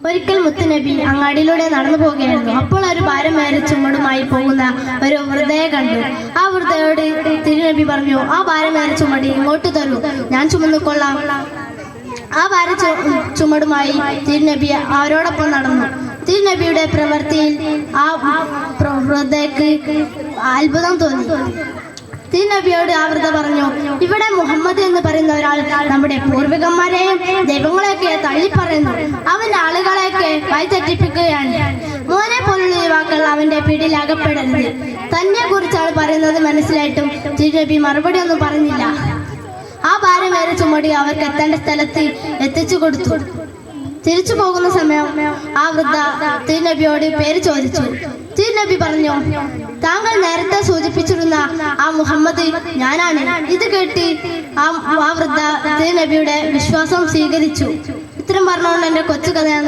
ഒരിക്കൽ മുത്തുനബി അങ്ങാടിയിലൂടെ നടന്നു പോവുകയായിരുന്നു. അപ്പോൾ ഒരു ഭാരമേറിയ ചുമടുമായി പോകുന്ന ഒരു വൃദ്ധയെ കണ്ടു. ആ വൃദ്ധയോട് തിരുനബി പറഞ്ഞു, ആ ഭാരമേറിയ ചുമട് ഇങ്ങോട്ട് തരൂ, ഞാൻ ചുമന്നുകൊള്ളാം. ആ ചുമടുമായി തിരുനബി അവരോടൊപ്പം നടന്നു. തിരുനബിയുടെ പ്രവൃത്തിയിൽ ആ വൃദ്ധയ്ക്ക് അത്ഭുതം തോന്നി. തിരുനബിയോട് ആ വൃദ്ധ പറഞ്ഞു, ഇവിടെ മുഹമ്മദ് എന്ന് പറയുന്ന ഒരാൾ നമ്മുടെ പൂർവികന്മാരെയും ദൈവങ്ങളെയൊക്കെ തള്ളിപ്പറയുന്നു. അവൻ ആളുകളെയൊക്കെ വഴിതെറ്റിപ്പിക്കുകയാണ്. മോനെ പോലുള്ള യുവാക്കൾ അവന്റെ പിടിയിൽ അകപ്പെടരുത്. തന്നെ കുറിച്ചാണ് പറയുന്നത് മനസ്സിലായിട്ടും തിരുനബി മറുപടി ഒന്നും പറഞ്ഞില്ല. ആ ഭാരമേറെ ചുമടി അവർക്ക് എത്തേണ്ട സ്ഥലത്ത് എത്തിച്ചു കൊടുത്തു. തിരിച്ചു പോകുന്ന സമയം ആ വൃദ്ധ തിരുനബിയോട് പേര് ചോദിച്ചു. തിരുനബി പറഞ്ഞു, താങ്കൾ നേരത്തെ സൂചിപ്പിച്ചിരുന്ന ആ മുഹമ്മദ് ഞാനാണ്. ഇത് കേട്ട് ആ വൃദ്ധ തിരുനബിയുടെ വിശ്വാസം സ്വീകരിച്ചു. ഇത്തരം പറഞ്ഞുകൊണ്ട് എന്റെ കൊച്ചു കഥ ഞാൻ